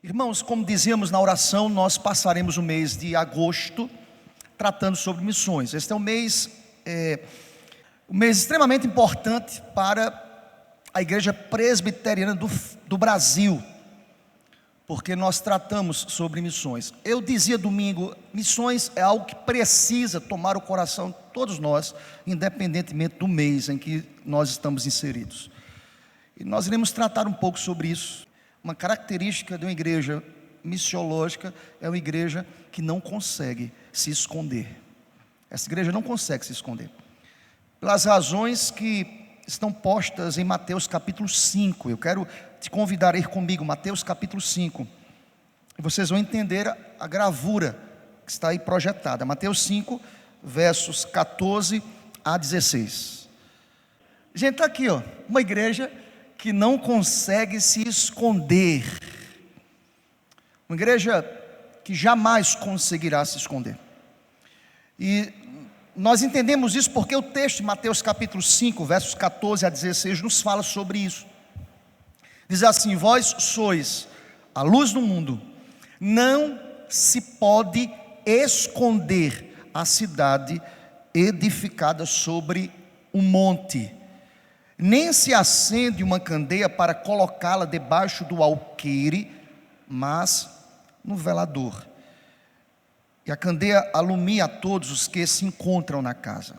Irmãos, como dizíamos na oração, nós passaremos o mês de agosto tratando sobre missões. Este é um mês extremamente importante para a Igreja Presbiteriana do Brasil, porque nós tratamos sobre missões. Eu dizia domingo, missões é algo que precisa tomar o coração de todos nós, independentemente do mês em que nós estamos inseridos. E nós iremos tratar um pouco sobre isso. Uma característica de uma igreja missiológica é uma igreja que não consegue se esconder. Essa igreja não consegue se esconder, pelas razões que estão postas em Mateus capítulo 5. Eu quero te convidar a ir comigo, Mateus capítulo 5, e vocês vão entender a gravura que está aí projetada. Mateus 5, versos 14 a 16. Gente, está aqui, uma igreja que não consegue se esconder, uma igreja que jamais conseguirá se esconder. E nós entendemos isso porque o texto de Mateus capítulo 5, versos 14 a 16, nos fala sobre isso. Diz assim: vós sois a luz do mundo, não se pode esconder a cidade edificada sobre um monte, nem se acende uma candeia para colocá-la debaixo do alqueire, mas no velador, e a candeia alumia a todos os que se encontram na casa.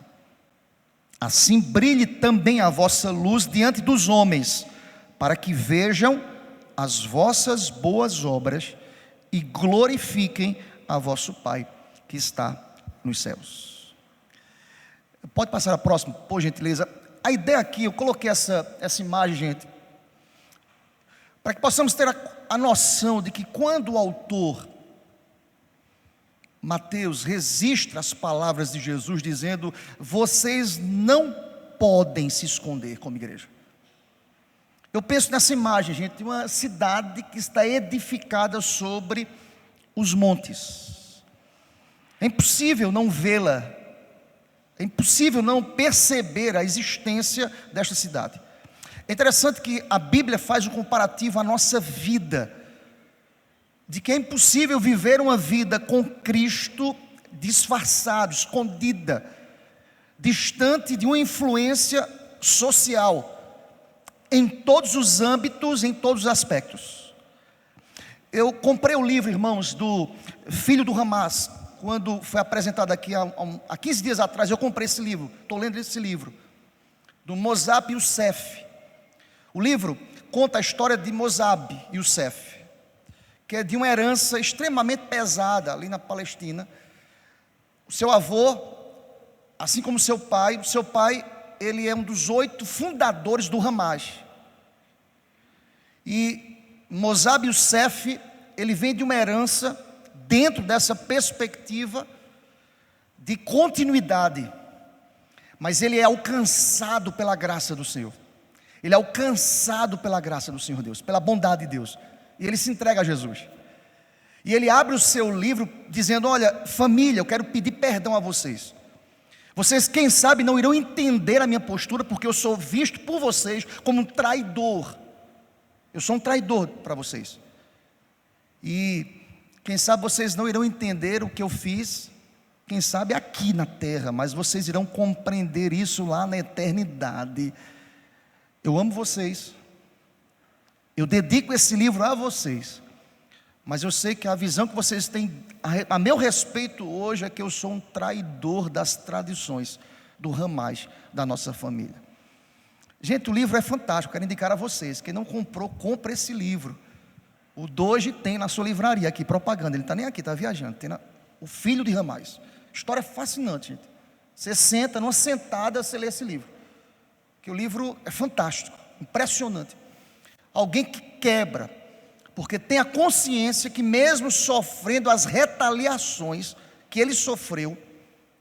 Assim brilhe também a vossa luz diante dos homens, para que vejam as vossas boas obras e glorifiquem a vosso Pai que está nos céus. Pode passar a próxima, por gentileza. A ideia aqui, eu coloquei essa imagem, gente, para que possamos ter a noção de que quando o autor Mateus registra as palavras de Jesus dizendo: vocês não podem se esconder como igreja. Eu penso nessa imagem, gente, de uma cidade que está edificada sobre os montes. É impossível não vê-la, é impossível não perceber a existência desta cidade. É interessante que a Bíblia faz um comparativo à nossa vida, de que é impossível viver uma vida com Cristo disfarçado, escondida, distante de uma influência social, em todos os âmbitos, em todos os aspectos. Eu comprei o livro, irmãos, do filho do Hamas, quando foi apresentado aqui há 15 dias atrás. Eu comprei esse livro, estou lendo esse livro, do Mossab Youssef. O livro conta a história de Mossab Youssef, que é de uma herança extremamente pesada ali na Palestina. O seu avô, assim como o seu pai, ele é um dos 8 fundadores do Hamas. E Mossab Youssef, ele vem de uma herança dentro dessa perspectiva de continuidade, mas ele é alcançado pela graça do Senhor. Ele é alcançado pela graça do Senhor Deus, pela bondade de Deus, e ele se entrega a Jesus. E ele abre o seu livro dizendo: olha, família, eu quero pedir perdão a vocês. Vocês, quem sabe, não irão entender a minha postura, porque eu sou visto por vocês como um traidor. Eu sou um traidor para vocês. E quem sabe vocês não irão entender o que eu fiz, quem sabe aqui na terra, mas vocês irão compreender isso lá na eternidade. Eu amo vocês, eu dedico esse livro a vocês, mas eu sei que a visão que vocês têm a meu respeito hoje é que eu sou um traidor das tradições do Hamas da nossa família. Gente, o livro é fantástico, quero indicar a vocês. Quem não comprou, compre esse livro. O Doge tem na sua livraria aqui, propaganda. Ele não está nem aqui, está viajando. Tem o filho de Hamas. História fascinante, gente. Você senta, numa sentada, você lê esse livro, que o livro é fantástico, impressionante. Alguém que quebra, porque tem a consciência que mesmo sofrendo as retaliações que ele sofreu,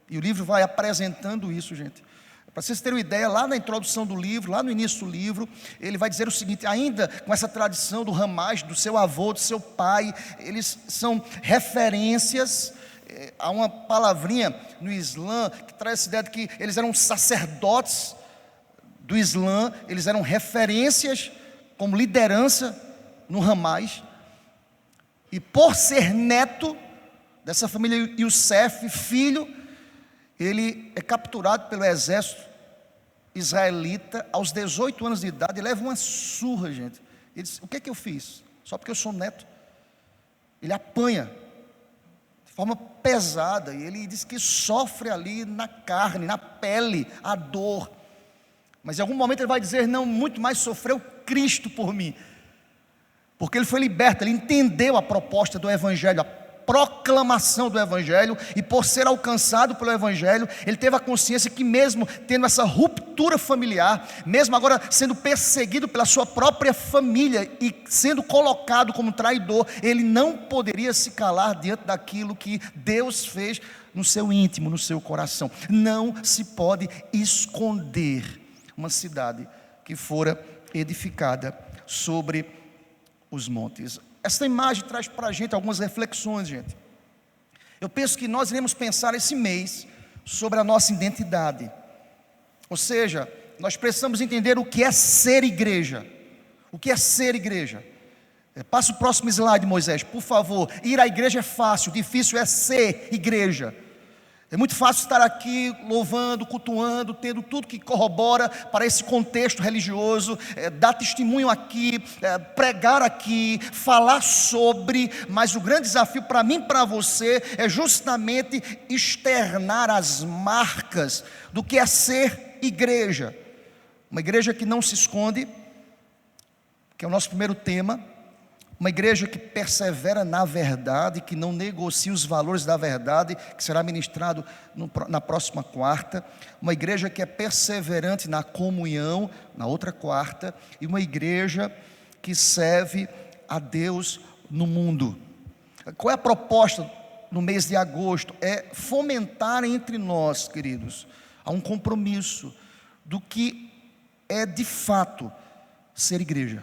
e o livro vai apresentando isso, gente. Para vocês terem uma ideia, lá na introdução do livro, lá no início do livro, ele vai dizer o seguinte: ainda com essa tradição do Hamas, do seu avô, do seu pai, eles são referências. Há uma palavrinha no Islã que traz essa ideia de que eles eram sacerdotes do Islã, eles eram referências como liderança no Hamas. E por ser neto dessa família Youssef, filho, ele é capturado pelo exército israelita aos 18 anos de idade e leva uma surra, gente. Ele diz: o que é que eu fiz? Só porque eu sou neto. Ele apanha de forma pesada, e ele diz que sofre ali na carne, na pele, a dor. Mas em algum momento ele vai dizer: não, muito mais sofreu Cristo por mim, porque ele foi liberto, ele entendeu a proposta do Evangelho, a proclamação do Evangelho, e por ser alcançado pelo Evangelho, ele teve a consciência que mesmo tendo essa ruptura familiar, mesmo agora sendo perseguido pela sua própria família e sendo colocado como traidor, ele não poderia se calar diante daquilo que Deus fez no seu íntimo, no seu coração. Não se pode esconder uma cidade que fora edificada sobre os montes. Essa imagem traz para a gente algumas reflexões, gente. Eu penso que nós iremos pensar esse mês sobre a nossa identidade. Ou seja, nós precisamos entender o que é ser igreja. O que é ser igreja? Passa o próximo slide, Moisés, por favor. Ir à igreja é fácil, difícil é ser igreja. É muito fácil estar aqui louvando, cultuando, tendo tudo que corrobora para esse contexto religioso, dar testemunho aqui, pregar aqui, falar sobre, mas o grande desafio para mim e para você é justamente externar as marcas do que é ser igreja. Uma igreja que não se esconde, que é o nosso primeiro tema. Uma igreja que persevera na verdade, que não negocia os valores da verdade, que será ministrado na próxima quarta. Uma igreja que é perseverante na comunhão, na outra quarta. E uma igreja que serve a Deus no mundo. Qual é a proposta no mês de agosto? É fomentar entre nós, queridos, há um compromisso do que é de fato ser igreja.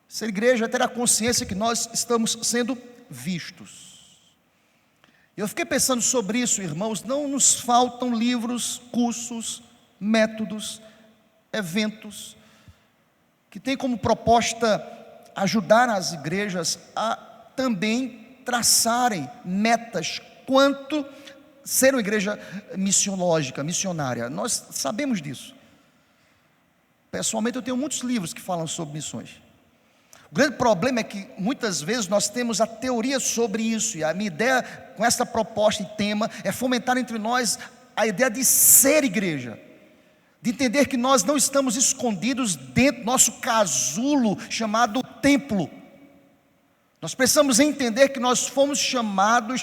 Ser igreja é ter a consciência que nós estamos sendo vistos. Eu fiquei pensando sobre isso, irmãos. Não nos faltam livros, cursos, métodos, eventos, que tem como proposta ajudar as igrejas a também traçarem metas quanto ser uma igreja missionológica, missionária. Nós sabemos disso. Pessoalmente eu tenho muitos livros que falam sobre missões. O grande problema é que muitas vezes nós temos a teoria sobre isso, e a minha ideia com essa proposta e tema é fomentar entre nós a ideia de ser igreja, de entender que nós não estamos escondidos dentro do nosso casulo chamado templo. Nós precisamos entender que nós fomos chamados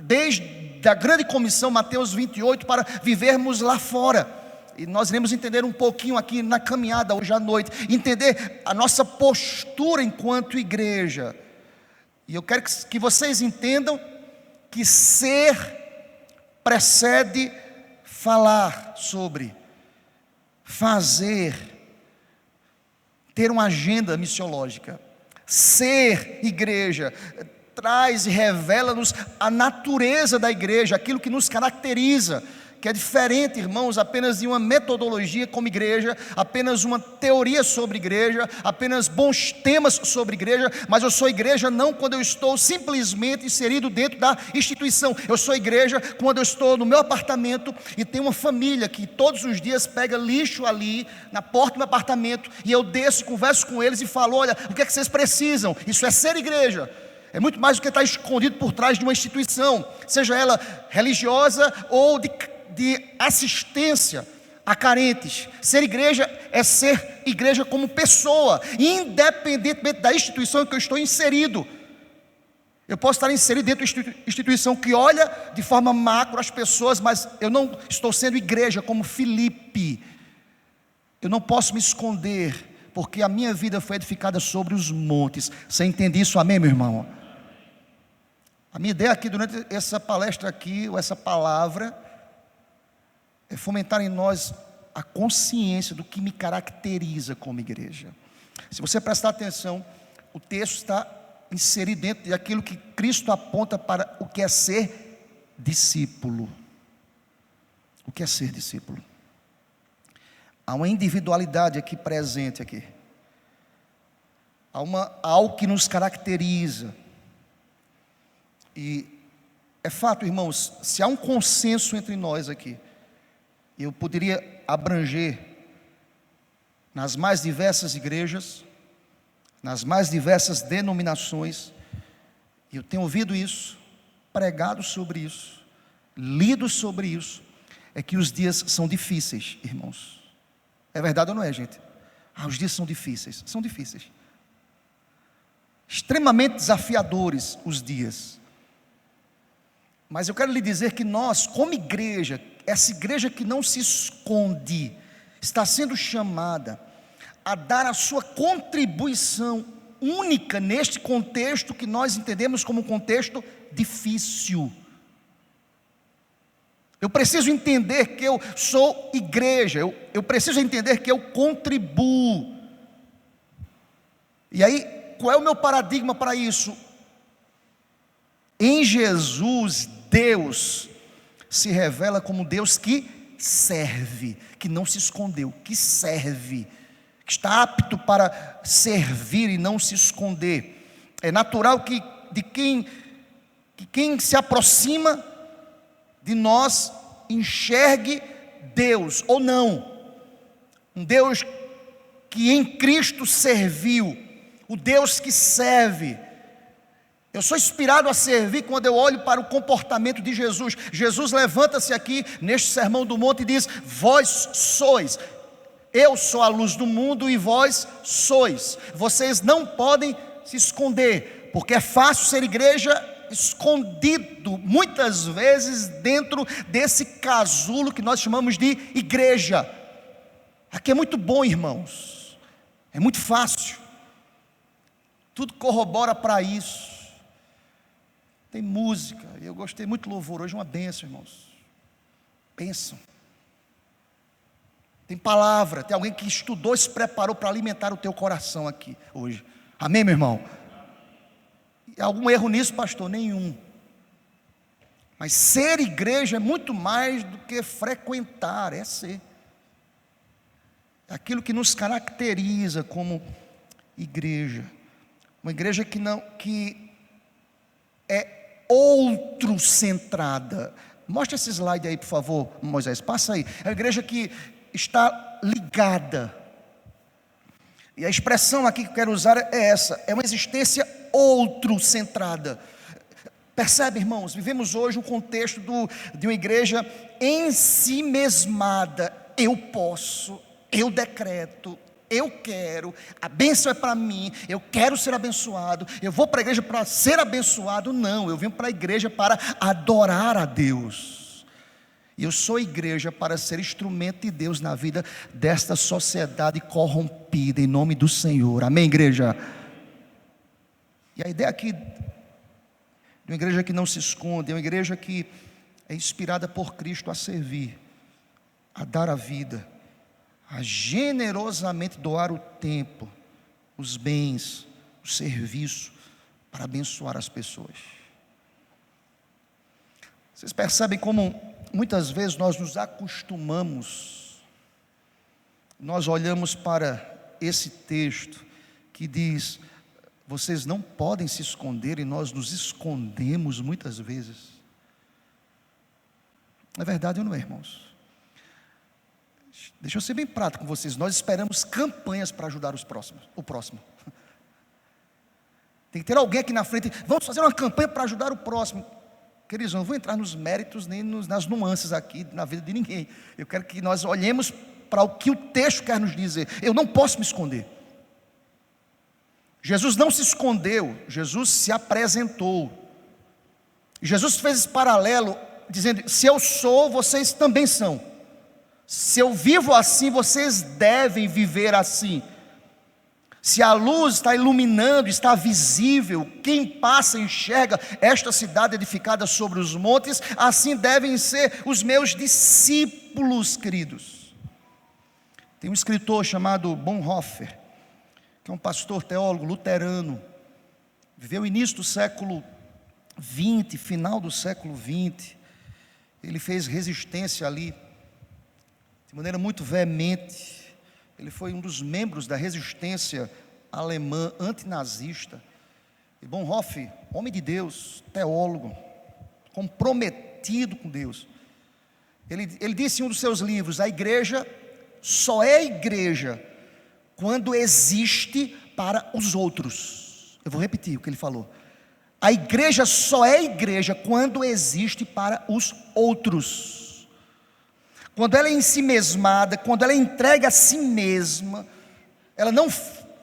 desde a grande comissão, Mateus 28, para vivermos lá fora. E nós iremos entender um pouquinho aqui na caminhada hoje à noite, entender a nossa postura enquanto igreja. E eu quero que vocês entendam que ser precede falar sobre, fazer, ter uma agenda missiológica. Ser igreja traz e revela-nos a natureza da igreja, aquilo que nos caracteriza, que é diferente, irmãos, apenas de uma metodologia como igreja, apenas uma teoria sobre igreja, apenas bons temas sobre igreja. Mas eu sou igreja não quando eu estou simplesmente inserido dentro da instituição. Eu sou igreja quando eu estou no meu apartamento e tenho uma família que todos os dias pega lixo ali na porta do meu apartamento, e eu desço, converso com eles e falo: olha, o que é que vocês precisam? Isso é ser igreja. É muito mais do que estar escondido por trás de uma instituição, seja ela religiosa ou de assistência a carentes. Ser igreja é ser igreja como pessoa, independentemente da instituição em que eu estou inserido. Eu posso estar inserido dentro de uma instituição que olha de forma macro as pessoas, mas eu não estou sendo igreja como Filipe. Eu não posso me esconder, porque a minha vida foi edificada sobre os montes. Você entende isso? Amém, meu irmão? A minha ideia aqui durante essa palestra aqui, ou essa palavra, é fomentar em nós a consciência do que me caracteriza como igreja. Se você prestar atenção, o texto está inserido dentro daquilo que Cristo aponta para o que é ser discípulo. O que é ser discípulo? Há uma individualidade aqui presente aqui. Há algo que nos caracteriza. E é fato, irmãos, se há um consenso entre nós aqui, eu poderia abranger nas mais diversas igrejas, nas mais diversas denominações, e eu tenho ouvido isso, pregado sobre isso, lido sobre isso, é que os dias são difíceis, irmãos. É verdade ou não é, gente? Os dias são difíceis, extremamente desafiadores os dias. Mas eu quero lhe dizer que nós, como igreja, essa igreja que não se esconde, está sendo chamada a dar a sua contribuição única neste contexto que nós entendemos como um contexto difícil. Eu preciso entender que eu sou igreja, eu preciso entender que eu contribuo. E aí, qual é o meu paradigma para isso? Em Jesus, Deus se revela como Deus que serve, que não se escondeu, que serve, que está apto para servir e não se esconder. É natural que quem se aproxima de nós enxergue Deus ou não, um Deus que em Cristo serviu, o Deus que serve. Eu sou inspirado a servir quando eu olho para o comportamento de Jesus. Jesus levanta-se aqui neste sermão do monte e diz: vós sois, eu sou a luz do mundo e vós sois. Vocês não podem se esconder, porque é fácil ser igreja escondido, muitas vezes dentro desse casulo que nós chamamos de igreja. Aqui é muito bom, irmãos, é muito fácil, tudo corrobora para isso. Tem música, eu gostei muito do louvor, hoje é uma bênção, irmãos, bênção. Tem palavra, tem alguém que estudou e se preparou para alimentar o teu coração aqui hoje, amém, meu irmão? Algum erro nisso, pastor? Nenhum. Mas ser igreja é muito mais do que frequentar, é ser. É aquilo que nos caracteriza como igreja. Uma igreja que é outro-centrada. Mostra esse slide aí, por favor, Moisés, passa aí. É uma igreja que está ligada. E a expressão aqui que eu quero usar é essa, é uma existência outro-centrada. Percebe, irmãos, vivemos hoje um contexto de uma igreja em si mesmada. Eu posso, eu decreto, eu quero, a bênção é para mim, eu quero ser abençoado, eu vou para a igreja para ser abençoado. Não, eu vim para a igreja para adorar a Deus. E eu sou igreja para ser instrumento de Deus na vida desta sociedade corrompida, em nome do Senhor, amém, igreja? E a ideia aqui de uma igreja que não se esconde, é uma igreja que é inspirada por Cristo a servir, a dar a vida, a generosamente doar o tempo, os bens, o serviço, para abençoar as pessoas. Vocês percebem como muitas vezes nós nos acostumamos, nós olhamos para esse texto que diz: vocês não podem se esconder, e nós nos escondemos muitas vezes. É verdade ou não é, irmãos? Deixa eu ser bem prático com vocês. Nós esperamos campanhas para ajudar o próximo. Tem que ter alguém aqui na frente. Vamos fazer uma campanha para ajudar o próximo. Queridos, eu não vou entrar nos méritos nem nas nuances aqui na vida de ninguém. Eu quero que nós olhemos para o que o texto quer nos dizer. Eu não posso me esconder. Jesus não se escondeu, Jesus se apresentou. Jesus fez esse paralelo, dizendo: se eu sou, vocês também são. Se eu vivo assim, vocês devem viver assim. Se a luz está iluminando, está visível, quem passa enxerga esta cidade edificada sobre os montes, assim devem ser os meus discípulos, queridos. Tem um escritor chamado Bonhoeffer, que é um pastor teólogo luterano, viveu o início do século XX, final do século XX. Ele fez resistência ali, de maneira muito veemente. Ele foi um dos membros da resistência alemã antinazista. E Bonhoeffer, homem de Deus, teólogo, comprometido com Deus, ele disse em um dos seus livros: a igreja só é igreja quando existe para os outros. Eu vou repetir o que ele falou. A igreja só é igreja quando existe para os outros. Quando ela é ensimesmada, quando ela entrega a si mesma, ela não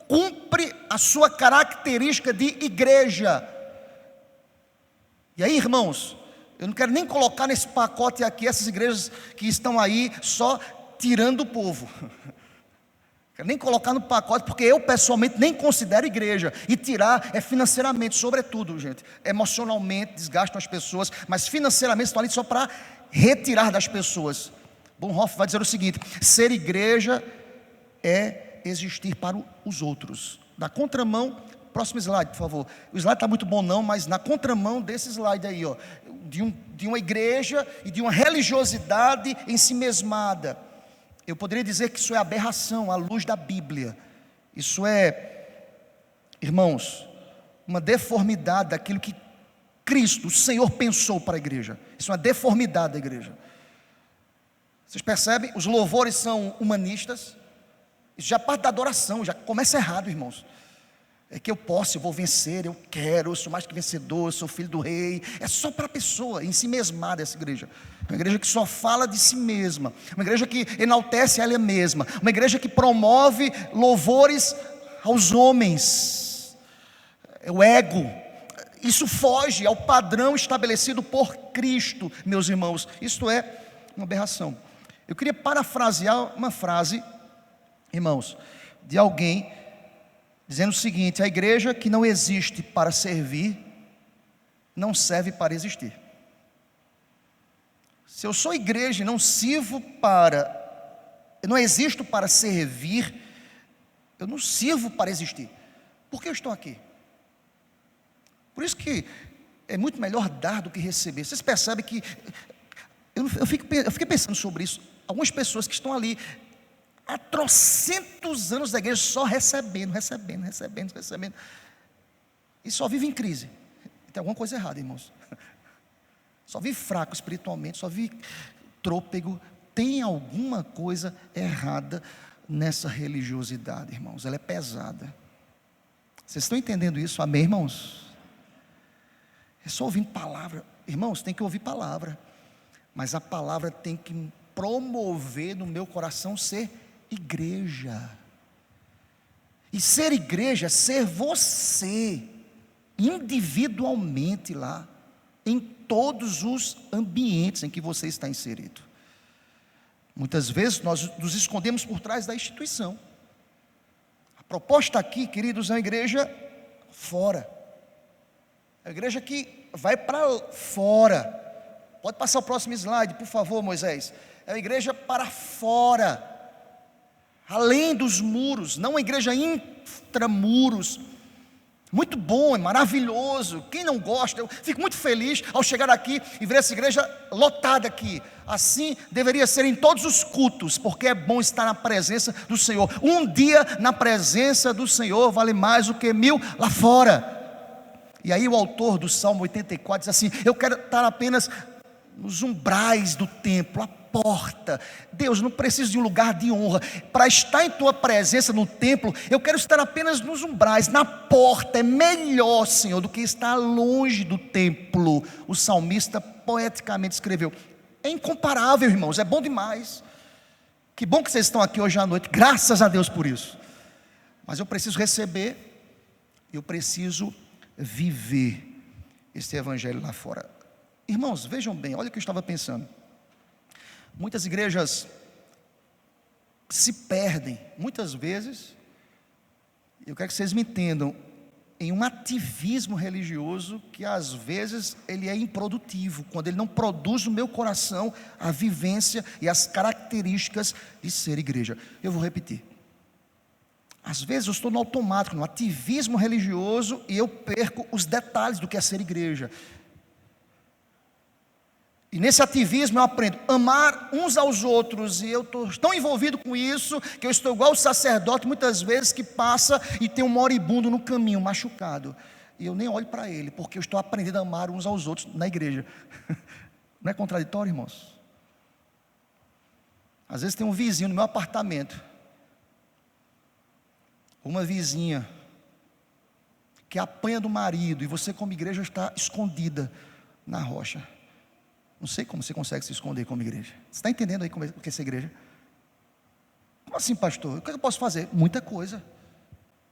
cumpre a sua característica de igreja. E aí, irmãos, eu não quero nem colocar nesse pacote aqui essas igrejas que estão aí só tirando o povo. Quero nem colocar no pacote, porque eu pessoalmente nem considero igreja. E tirar é financeiramente, sobretudo, gente. Emocionalmente desgastam as pessoas, mas financeiramente estão ali só para retirar das pessoas. Bonhoeffer vai dizer o seguinte: ser igreja é existir para os outros. Na contramão, próximo slide, por favor. O slide está muito bom não, mas na contramão desse slide aí, ó, de uma igreja e de uma religiosidade ensimesmada. Eu poderia dizer que isso é aberração à luz da Bíblia. Isso é, irmãos, uma deformidade daquilo que Cristo, o Senhor, pensou para a igreja. Isso é uma deformidade da igreja. Vocês percebem? Os louvores são humanistas. Isso já parte da adoração, já começa errado, irmãos. É que eu posso, eu vou vencer, eu quero, eu sou mais que vencedor, eu sou filho do rei. É só para a pessoa, em si mesmada essa igreja. Uma igreja que só fala de si mesma. Uma igreja que enaltece ela mesma. Uma igreja que promove louvores aos homens. É o ego. Isso foge ao padrão estabelecido por Cristo, meus irmãos. Isto é uma aberração. Eu queria parafrasear uma frase, irmãos, de alguém dizendo o seguinte: a igreja que não existe para servir, não serve para existir. Se eu sou igreja e não sirvo eu não existo para servir, eu não sirvo para existir. Por que eu estou aqui? Por isso que é muito melhor dar do que receber. Vocês percebem que, eu fiquei pensando sobre isso. Algumas pessoas que estão ali há trocentos anos da igreja só recebendo, e só vive em crise. Tem alguma coisa errada, irmãos. Só vive fraco espiritualmente, só vive trôpego. Tem alguma coisa errada nessa religiosidade, irmãos. Ela é pesada. Vocês estão entendendo isso? Amém, irmãos? É só ouvindo palavra. Irmãos, tem que ouvir palavra, mas a palavra tem que promover no meu coração ser igreja. E ser igreja é ser você individualmente lá, em todos os ambientes em que você está inserido. Muitas vezes nós nos escondemos por trás da instituição. A proposta aqui, queridos, é uma igreja fora. É a igreja que vai para fora. Pode passar o próximo slide, por favor, Moisés. É uma igreja para fora, além dos muros, não uma igreja intramuros. Muito bom, é maravilhoso. Quem não gosta, eu fico muito feliz ao chegar aqui e ver essa igreja lotada aqui. Assim deveria ser em todos os cultos, porque é bom estar na presença do Senhor. Um dia na presença do Senhor vale mais do que 1000 lá fora. E aí o autor do Salmo 84 diz assim: eu quero estar apenas nos umbrais do templo, a porta. Deus, eu não preciso de um lugar de honra. Para estar em tua presença no templo, eu quero estar apenas nos umbrais, na porta. É melhor, Senhor, do que estar longe do templo. O salmista poeticamente escreveu. É incomparável, irmãos, é bom demais. Que bom que vocês estão aqui hoje à noite, graças a Deus por isso. Mas eu preciso receber, eu preciso viver esse evangelho lá fora. Irmãos, vejam bem, olha o que eu estava pensando. Muitas igrejas se perdem, muitas vezes, eu quero que vocês me entendam, em um ativismo religioso que às vezes ele é improdutivo, quando ele não produz no meu coração a vivência e as características de ser igreja. Eu vou repetir. Às vezes eu estou no automático, no ativismo religioso, e eu perco os detalhes do que é ser igreja. E nesse ativismo eu aprendo a amar uns aos outros, e eu estou tão envolvido com isso, que eu estou igual o sacerdote muitas vezes que passa e tem um moribundo no caminho, machucado. e eu nem olho para ele, porque eu estou aprendendo a amar uns aos outros na igreja. Não é contraditório, irmãos? Às vezes tem um vizinho no meu apartamento, uma vizinha, que apanha do marido, e você como igreja está escondida na rocha. Não sei como você consegue se esconder como igreja. Você está entendendo aí o que é essa igreja? Como assim, pastor? O que eu posso fazer? Muita coisa.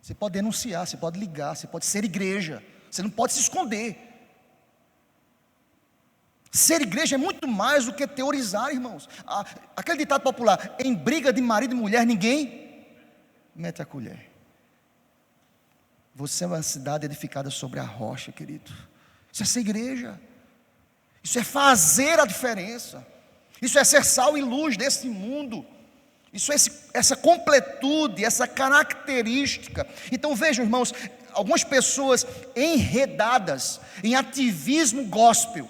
Você pode denunciar, você pode ligar, você pode ser igreja. Você não pode se esconder. Ser igreja é muito mais do que teorizar, irmãos. Aquele ditado popular: em briga de marido e mulher, ninguém mete a colher. Você é uma cidade edificada sobre a rocha, querido. Isso é ser igreja. Isso é fazer a diferença. Isso é ser sal e luz desse mundo. Isso é essa completude, essa característica. Então vejam, irmãos, algumas pessoas enredadas em ativismo gospel,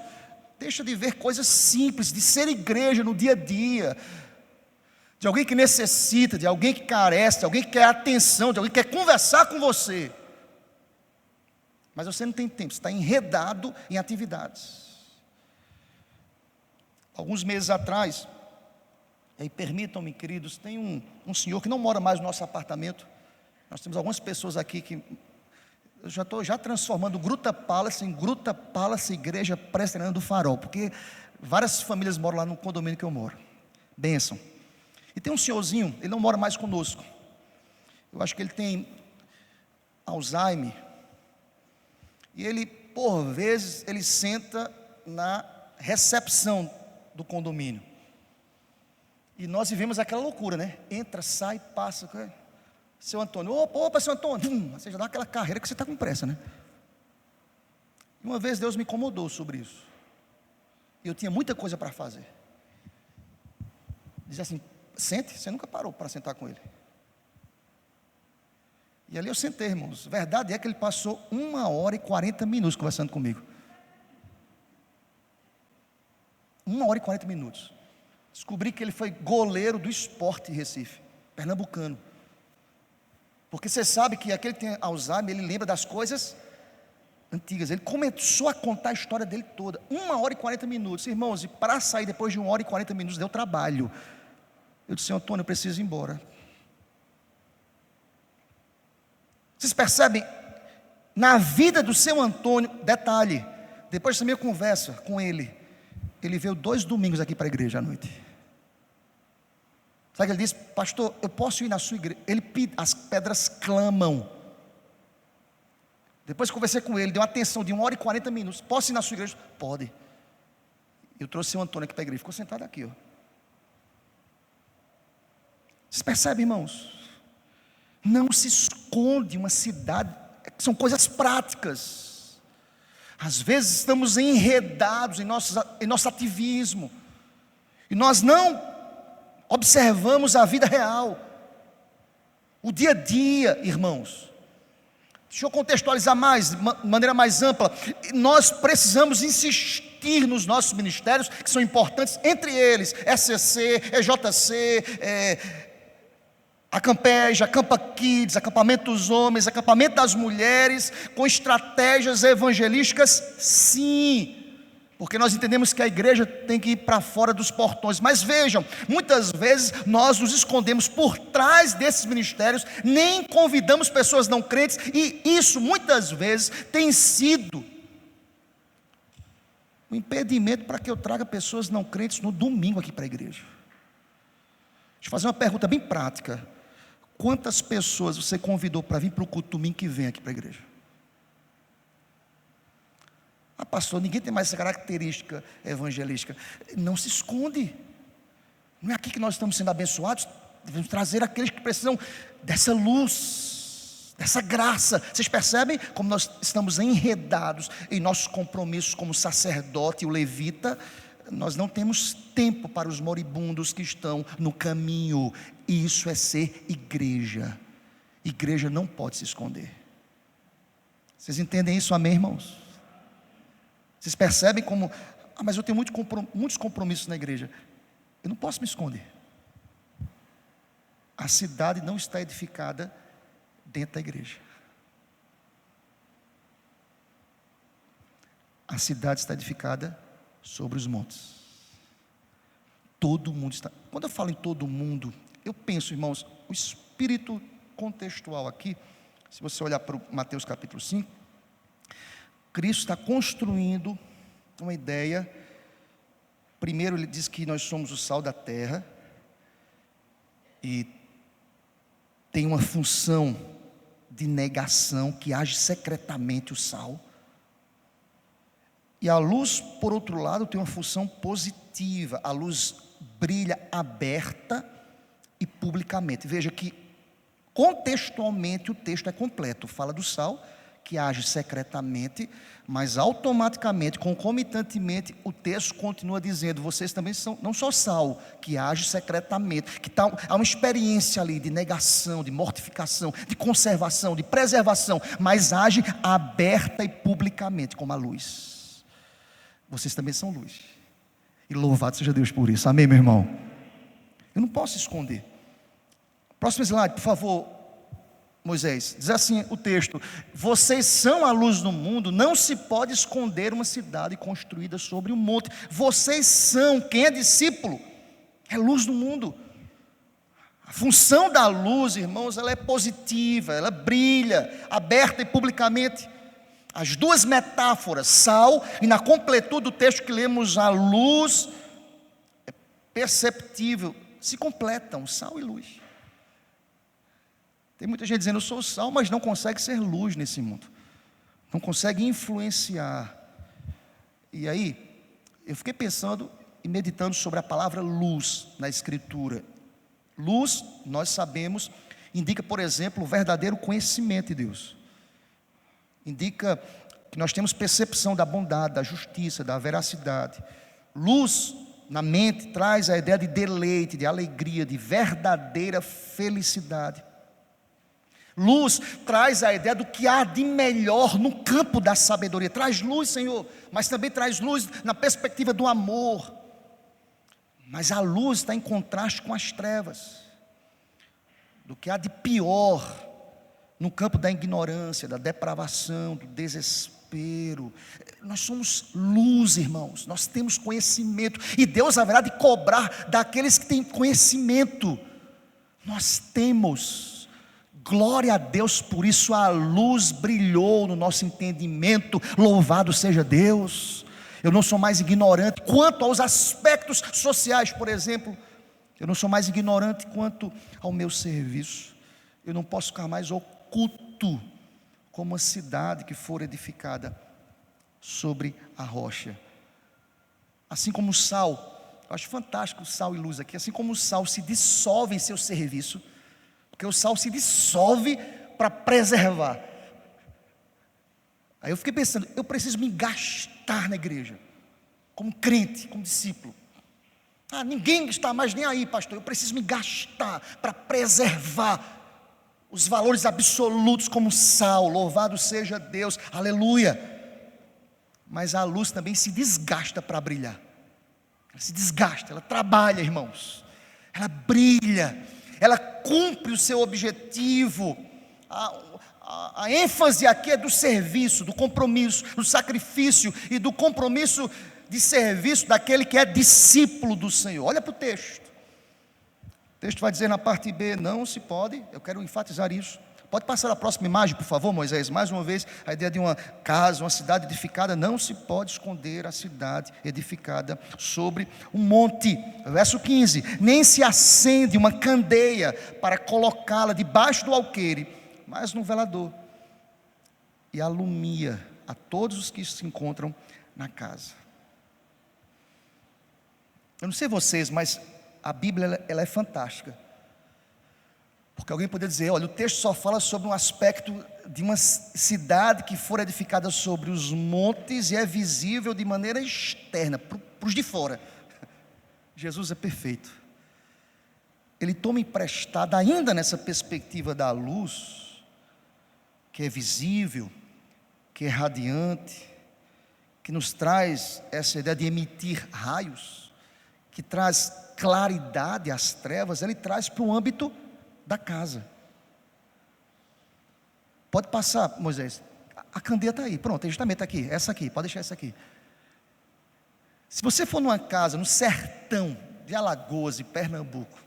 deixa de ver coisas simples, de ser igreja no dia a dia, de alguém que necessita, de alguém que carece, de alguém que quer atenção, de alguém que quer conversar com você, mas você não tem tempo, você está enredado em atividades. Alguns meses atrás, e permitam-me, queridos, tem um senhor que não mora mais no nosso apartamento. Nós temos algumas pessoas aqui que eu já estou transformando o Gruta Palace em Gruta Palace Igreja Presbiteriana do Farol, porque várias famílias moram lá no condomínio que eu moro. Bênção. E tem um senhorzinho, ele não mora mais conosco. Eu acho que ele tem Alzheimer. E ele, por vezes, ele senta na recepção do condomínio. E nós vivemos aquela loucura, né? Entra, sai, passa. Seu Antônio, opa, seu Antônio. Você já dá aquela carreira que você está com pressa, né? E uma vez Deus me incomodou sobre isso. Eu tinha muita coisa para fazer. Dizia assim: sente, você nunca parou para sentar com ele. E ali eu sentei, irmãos. Verdade é que ele passou 1h40 conversando comigo. 1h40. Descobri que ele foi goleiro do Sport em Recife, pernambucano. Porque você sabe que aquele que tem Alzheimer, ele lembra das coisas antigas. Ele começou a contar a história dele toda. 1h40. Irmãos, e para sair depois de 1h40 deu trabalho. Eu disse: Antônio, eu preciso ir embora. Vocês percebem? Na vida do seu Antônio, detalhe, depois dessa minha conversa com ele, ele veio 2 domingos aqui para a igreja à noite. Sabe o que ele disse? Pastor, eu posso ir na sua igreja? As pedras clamam. Depois conversei com ele, deu uma atenção de 1h40. Posso ir na sua igreja? Pode. Eu trouxe o Antônio aqui para a igreja, ficou sentado aqui, ó. Vocês percebem, irmãos? Não se esconde uma cidade, são coisas práticas. Às vezes estamos enredados em nosso ativismo, e nós não observamos a vida real, o dia a dia, irmãos. Deixa eu contextualizar de maneira mais ampla. Nós precisamos insistir nos nossos ministérios, que são importantes, entre eles, SCC, EJC, Acampeja, Acampa Kids, acampamento dos homens, acampamento das mulheres, com estratégias evangelísticas, sim, porque nós entendemos que a igreja tem que ir para fora dos portões. Mas vejam, muitas vezes nós nos escondemos por trás desses ministérios, nem convidamos pessoas não crentes, e isso muitas vezes tem sido um impedimento para que eu traga pessoas não crentes no domingo aqui para a igreja. Deixa eu fazer uma pergunta bem prática: quantas pessoas você convidou para vir para o culto domingo que vem aqui para a igreja? Ah, pastor, ninguém tem mais essa característica evangelística. Não se esconde. Não é aqui que nós estamos sendo abençoados. Devemos trazer aqueles que precisam dessa luz, dessa graça. Vocês percebem como nós estamos enredados em nossos compromissos como sacerdote e o levita? Nós não temos tempo para os moribundos que estão no caminho. Isso é ser igreja. Igreja não pode se esconder. Vocês entendem isso, amém, irmãos? Vocês percebem como, mas eu tenho muitos compromissos na igreja. Eu não posso me esconder. A cidade não está edificada dentro da igreja. A cidade está edificada sobre os montes. Todo mundo está. Quando eu falo em todo mundo, eu penso, irmãos, o espírito contextual aqui, se você olhar para o Mateus capítulo 5, Cristo está construindo uma ideia. Primeiro ele diz que nós somos o sal da terra, e tem uma função de negação, que age secretamente o sal. E a luz, por outro lado, tem uma função positiva. A luz brilha aberta e publicamente. Veja que contextualmente o texto é completo. Fala do sal, que age secretamente, mas automaticamente, concomitantemente, o texto continua dizendo: vocês também são não só sal, que age secretamente, que há uma experiência ali de negação, de mortificação, de conservação, de preservação, mas age aberta e publicamente, como a luz. Vocês também são luz, e louvado seja Deus por isso, amém, meu irmão? Eu não posso esconder. Próximo slide, por favor, Moisés. Diz assim o texto: vocês são a luz do mundo. Não se pode esconder uma cidade construída sobre um monte. Vocês são, quem é discípulo, é luz do mundo. A função da luz, irmãos, ela é positiva, ela brilha, aberta e publicamente. As duas metáforas, sal, e na completude do texto que lemos, a luz, é perceptível, se completam, sal e luz. Tem muita gente dizendo: eu sou sal, mas não consegue ser luz nesse mundo, não consegue influenciar. E aí, eu fiquei pensando e meditando sobre a palavra luz na Escritura. Luz, nós sabemos, indica, por exemplo, o verdadeiro conhecimento de Deus. Indica que nós temos percepção da bondade, da justiça, da veracidade. Luz, na mente, traz a ideia de deleite, de alegria, de verdadeira felicidade. Luz traz a ideia do que há de melhor no campo da sabedoria. Traz luz, Senhor, mas também traz luz na perspectiva do amor. Mas a luz está em contraste com as trevas, do que há de pior no campo da ignorância, da depravação, do desespero. Nós somos luz, irmãos, nós temos conhecimento, e Deus haverá de cobrar daqueles que têm conhecimento. Nós temos. Glória a Deus por isso. A luz brilhou no nosso entendimento, louvado seja Deus. Eu não sou mais ignorante quanto aos aspectos sociais, por exemplo. Eu não sou mais ignorante quanto ao meu serviço. Eu não posso ficar mais oculto como uma cidade que for edificada sobre a rocha. Assim como o sal, eu acho fantástico o sal e luz aqui. Assim como o sal se dissolve em seu serviço, porque o sal se dissolve para preservar. Aí eu fiquei pensando: eu preciso me gastar na igreja, como crente, como discípulo. Ninguém está mais nem aí, pastor. Eu preciso me gastar para preservar os valores absolutos como sal. Louvado seja Deus, aleluia. Mas a luz também se desgasta para brilhar. Ela se desgasta, ela trabalha, irmãos. Ela brilha, ela cumpre o seu objetivo. A ênfase aqui é do serviço, do compromisso, do sacrifício e do compromisso de serviço daquele que é discípulo do Senhor. Olha para o texto. O texto vai dizer na parte B: não se pode, eu quero enfatizar isso. Pode passar a próxima imagem, por favor, Moisés. Mais uma vez, a ideia de uma casa, uma cidade edificada. Não se pode esconder a cidade edificada sobre um monte. Verso 15: nem se acende uma candeia para colocá-la debaixo do alqueire, mas no velador, e alumia a todos os que se encontram na casa. Eu não sei vocês, mas a Bíblia ela é fantástica. Porque alguém poderia dizer: olha, o texto só fala sobre um aspecto de uma cidade que for edificada sobre os montes e é visível de maneira externa, para os de fora. Jesus é perfeito. Ele toma emprestado, ainda nessa perspectiva da luz, que é visível, que é radiante, que nos traz essa ideia de emitir raios, que traz claridade às trevas. Ele traz para o âmbito da casa. Pode passar, Moisés. A candeia está aí, pronto, justamente está aqui, essa aqui, pode deixar essa aqui. Se você for numa casa no sertão de Alagoas e Pernambuco,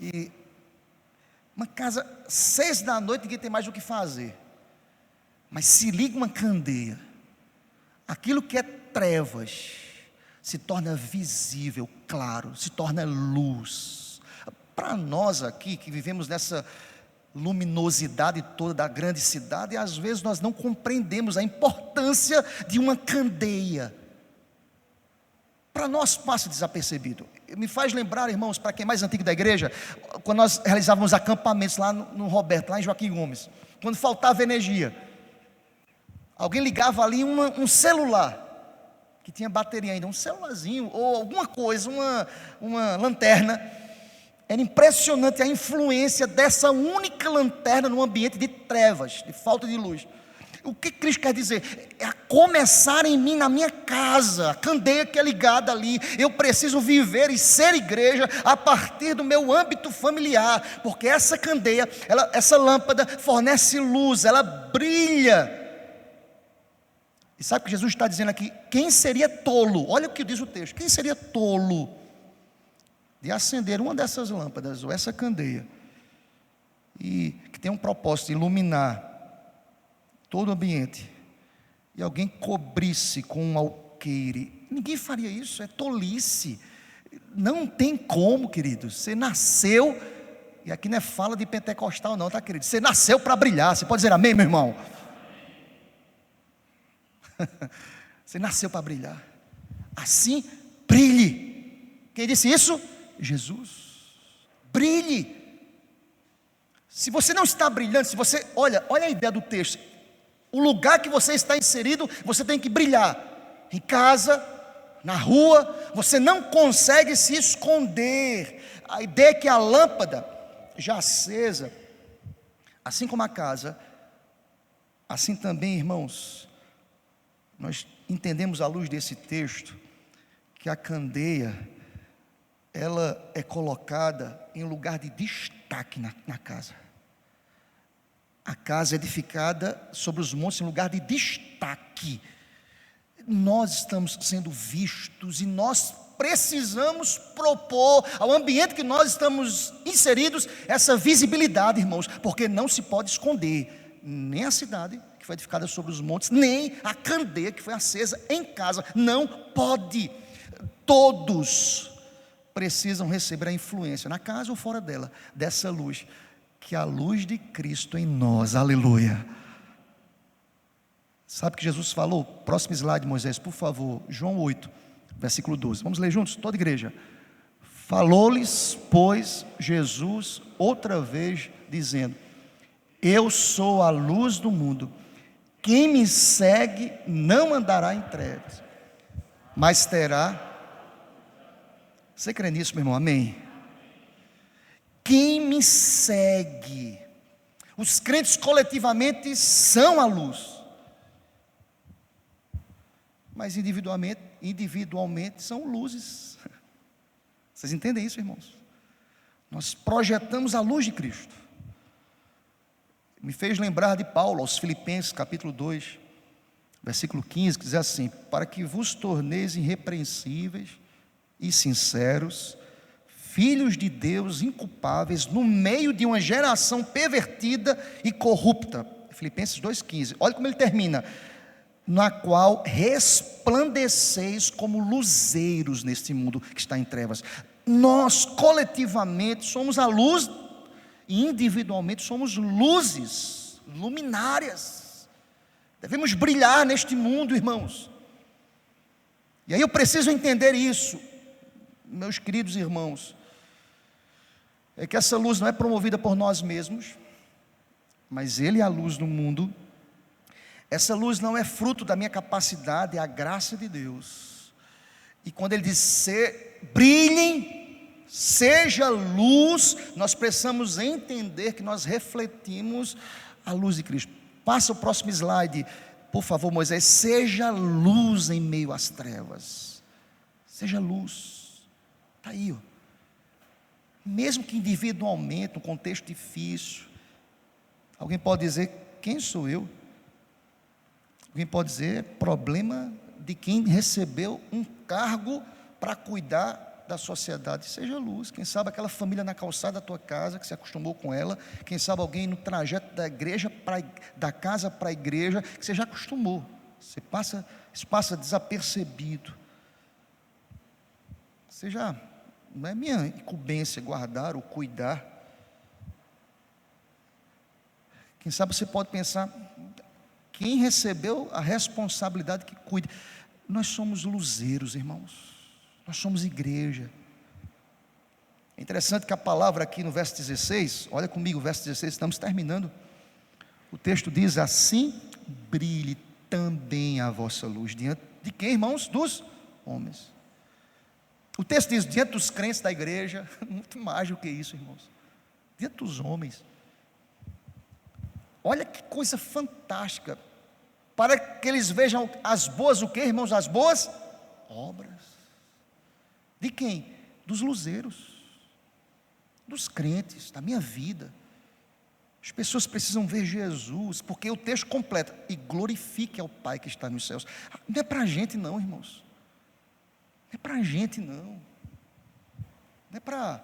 e uma casa 6 da noite, ninguém tem mais o que fazer, mas se liga uma candeia, aquilo que é trevas se torna visível, claro, se torna luz. Para nós aqui que vivemos nessa luminosidade toda da grande cidade, às vezes nós não compreendemos a importância de uma candeia. Para nós passa desapercebido. Me faz lembrar, irmãos, para quem é mais antigo da igreja, quando nós realizávamos acampamentos lá no Roberto, lá em Joaquim Gomes, quando faltava energia, alguém ligava ali um celular, que tinha bateria ainda, um celularzinho, ou alguma coisa, uma lanterna. Era impressionante a influência dessa única lanterna num ambiente de trevas, de falta de luz. O que Cristo quer dizer? É a começar em mim, na minha casa, a candeia que é ligada ali. Eu preciso viver e ser igreja a partir do meu âmbito familiar, porque essa candeia, essa lâmpada fornece luz, ela brilha. E sabe o que Jesus está dizendo aqui? Quem seria tolo? Olha o que diz o texto. Quem seria tolo de acender uma dessas lâmpadas, ou essa candeia, e que tem um propósito de iluminar todo o ambiente, e alguém cobrisse com um alqueire? Ninguém faria isso, é tolice. Não tem como, querido. Você nasceu, e aqui não é fala de pentecostal não, tá, querido? Você nasceu para brilhar. Você pode dizer amém, meu irmão? Você nasceu para brilhar. Assim, brilhe. Quem disse isso? Jesus. Brilhe. Se você não está brilhando, se você, olha a ideia do texto. O lugar que você está inserido, você tem que brilhar. Em casa, na rua, você não consegue se esconder. A ideia é que a lâmpada já acesa, assim como a casa, assim também, irmãos, nós entendemos à luz desse texto que a candeia, ela é colocada em lugar de destaque na casa. A casa é edificada sobre os montes em lugar de destaque. Nós estamos sendo vistos e nós precisamos propor ao ambiente que nós estamos inseridos essa visibilidade, irmãos, porque não se pode esconder nem a cidade que foi edificada sobre os montes, nem a candeia que foi acesa em casa. Não pode. Todos precisam receber a influência, na casa ou fora dela, dessa luz, que é a luz de Cristo em nós. Aleluia. Sabe o que Jesus falou? Próximo slide, Moisés, por favor. João 8, versículo 12. Vamos ler juntos? Toda a igreja. Falou-lhes, pois, Jesus outra vez, dizendo: eu sou a luz do mundo. Quem me segue não andará em trevas, mas terá... Você crê nisso, meu irmão? Amém? Quem me segue, os crentes coletivamente são a luz, mas individualmente são luzes. Vocês entendem isso, irmãos? Nós projetamos a luz de Cristo. Me fez lembrar de Paulo aos Filipenses capítulo 2, versículo 15, que diz assim: para que vos torneis irrepreensíveis e sinceros, filhos de Deus inculpáveis, no meio de uma geração pervertida e corrupta. Filipenses 2,15, olha como ele termina: na qual resplandeceis como luzeiros neste mundo que está em trevas. Nós coletivamente somos a luz, e individualmente somos luzes, luminárias. Devemos brilhar neste mundo, irmãos. E aí eu preciso entender isso, meus queridos irmãos, é que essa luz não é promovida por nós mesmos, mas Ele é a luz do mundo. Essa luz não é fruto da minha capacidade, é a graça de Deus. E quando Ele diz: brilhem, seja luz, nós precisamos entender que nós refletimos a luz de Cristo. Passa o próximo slide, por favor, Moisés. Seja luz em meio às trevas. Seja luz. Está aí, ó. Mesmo que individualmente, um contexto difícil, alguém pode dizer: quem sou eu? Alguém pode dizer, problema de quem recebeu um cargo para cuidar da sociedade. Seja luz. Quem sabe aquela família na calçada da tua casa, que se acostumou com ela. Quem sabe alguém no trajeto da igreja, da casa para a igreja, que você já acostumou. Isso passa desapercebido. Seja, não é minha incumbência guardar ou cuidar. Quem sabe você pode pensar, quem recebeu a responsabilidade que cuida? Nós somos luzeiros, irmãos. Nós somos igreja. É interessante que a palavra aqui no verso 16, olha comigo o verso 16, estamos terminando. O texto diz, assim brilhe também a vossa luz. Diante de quem, irmãos? Dos homens. O texto diz, diante dos crentes da igreja, muito mais do que isso, irmãos. Diante dos homens. Olha que coisa fantástica. Para que eles vejam as boas, o que, irmãos? As boas obras. De quem? Dos luzeiros, dos crentes, da minha vida. As pessoas precisam ver Jesus, porque o texto completa, e glorifique ao Pai que está nos céus. Não é para a gente não, irmãos. Não é para a gente não. Não é para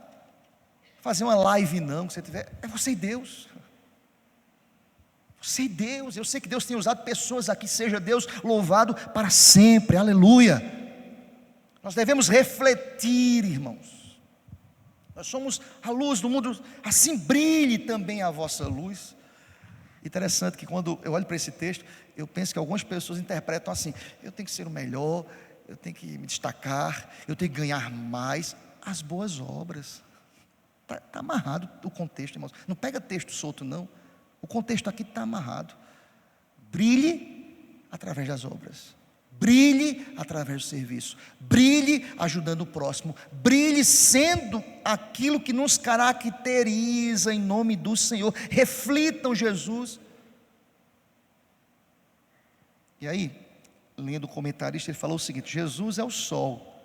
fazer uma live não, que você tiver. É você e Deus. Você e Deus. Eu sei que Deus tem usado pessoas aqui, seja Deus louvado para sempre, aleluia. Nós devemos refletir, irmãos. Nós somos a luz do mundo, assim brilhe também a vossa luz. Interessante que quando eu olho para esse texto, eu penso que algumas pessoas interpretam assim, eu tenho que ser o melhor, eu tenho que me destacar, eu tenho que ganhar mais. As boas obras. Está amarrado o contexto, irmãos. Não pega texto solto não. O contexto aqui está amarrado. Brilhe através das obras. Brilhe através do serviço, brilhe ajudando o próximo, brilhe sendo aquilo que nos caracteriza em nome do Senhor. Reflitam Jesus. E aí, lendo o comentarista, ele falou o seguinte: Jesus é o sol,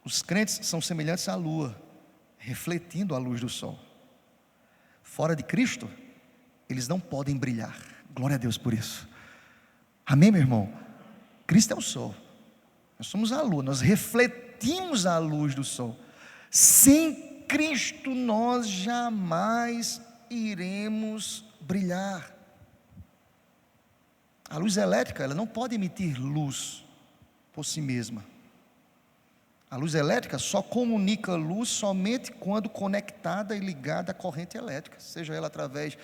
os crentes são semelhantes à lua, refletindo a luz do sol. Fora de Cristo, eles não podem brilhar. Glória a Deus por isso. Amém, meu irmão? Cristo é o sol, nós somos a lua, nós refletimos a luz do sol. Sem Cristo nós jamais iremos brilhar. A luz elétrica, ela não pode emitir luz por si mesma. A luz elétrica só comunica luz somente quando conectada e ligada à corrente elétrica, seja ela através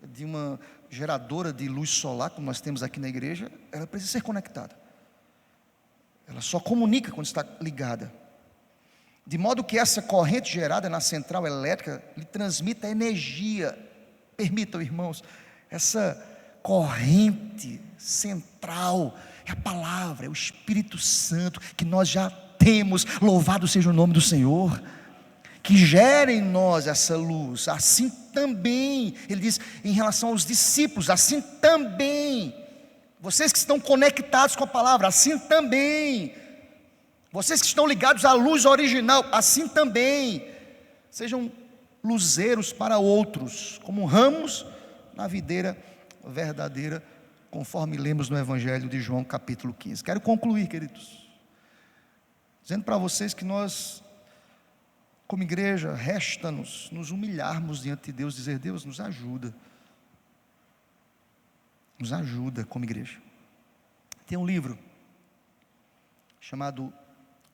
de uma geradora de luz solar, como nós temos aqui na igreja. Ela precisa ser conectada. Ela só comunica quando está ligada. De modo que essa corrente gerada na central elétrica lhe transmita energia. Permitam, irmãos, essa corrente central é a palavra, é o Espírito Santo que nós já temos. Louvado seja o nome do Senhor, que gera em nós essa luz. Assim também, ele diz em relação aos discípulos, assim também vocês que estão conectados com a palavra, assim também, vocês que estão ligados à luz original, assim também, sejam luzeiros para outros, como ramos na videira verdadeira, conforme lemos no Evangelho de João capítulo 15. Quero concluir, queridos, dizendo para vocês que nós, como igreja, resta-nos nos humilharmos diante de Deus, dizer: Deus, nos ajuda como igreja. Tem um livro chamado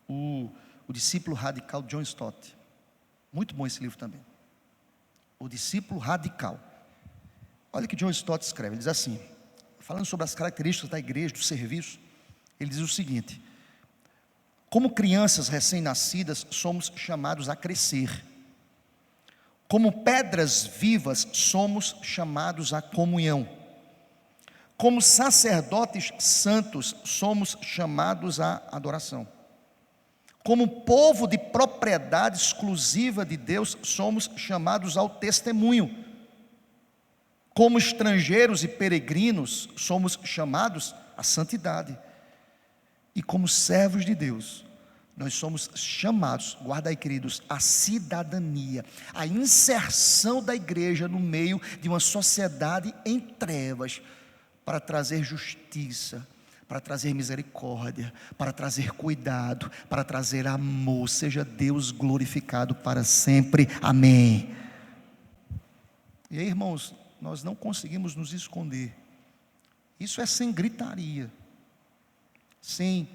o Discípulo Radical, John Stott. Muito bom esse livro também. O Discípulo Radical. Olha o que John Stott escreve. Ele diz assim, falando sobre as características da igreja, do serviço, ele diz o seguinte: como crianças recém-nascidas, somos chamados a crescer. Como pedras vivas, somos chamados à comunhão. Como sacerdotes santos, somos chamados à adoração. Como povo de propriedade exclusiva de Deus, somos chamados ao testemunho. Como estrangeiros e peregrinos, somos chamados à santidade. E como servos de Deus, Nós somos chamados, guarda aí, queridos, a cidadania, a inserção da igreja no meio de uma sociedade em trevas, para trazer justiça, para trazer misericórdia, para trazer cuidado, para trazer amor. Seja Deus glorificado para sempre, amém. E aí, irmãos, nós não conseguimos nos esconder. Isso é sem gritaria, sem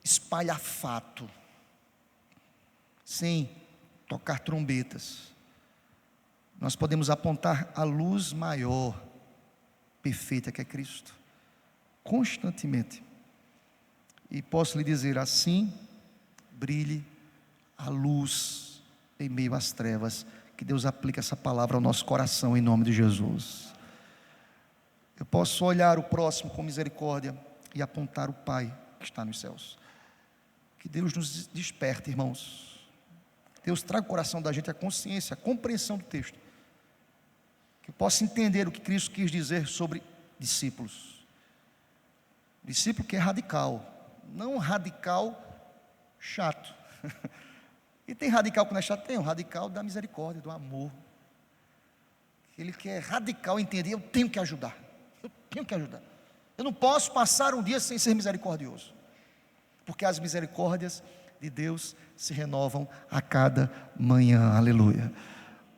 espalhafato, sem tocar trombetas. Nós podemos apontar a luz maior, perfeita, que é Cristo, constantemente. E posso lhe dizer assim: brilhe a luz em meio às trevas. Que Deus aplique essa palavra ao nosso coração, em nome de Jesus. Eu posso olhar o próximo com misericórdia e apontar o Pai que está nos céus. Que Deus nos desperte, irmãos. Deus traga o coração da gente a consciência, a compreensão do texto. Que eu possa entender o que Cristo quis dizer sobre discípulos. Discípulo que é radical, não radical chato. E tem radical que não é chato? Tem o radical da misericórdia, do amor. Ele que é radical, entender, eu tenho que ajudar. Eu tenho que ajudar. Eu não posso passar um dia sem ser misericordioso. Porque as misericórdias de Deus se renovam a cada manhã, aleluia.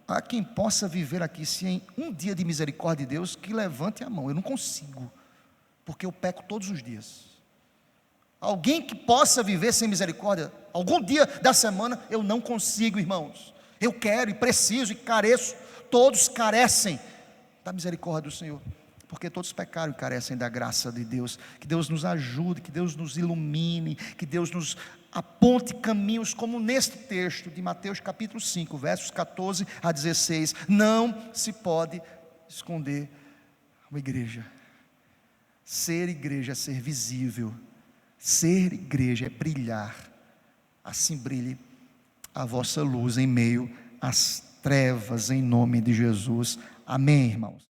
Há quem possa viver aqui sem um dia de misericórdia de Deus, que levante a mão. Eu não consigo, porque eu peco todos os dias. Alguém que possa viver sem misericórdia, algum dia da semana, eu não consigo, irmãos. Eu quero e preciso e careço, todos carecem da misericórdia do Senhor, porque todos pecaram e carecem da graça de Deus. Que Deus nos ajude, que Deus nos ilumine, que Deus nos aponte caminhos, como neste texto de Mateus capítulo 5, versos 14 a 16. Não se pode esconder uma igreja. Ser igreja é ser visível. Ser igreja é brilhar. Assim brilhe a vossa luz em meio às trevas, em nome de Jesus. Amém, irmãos.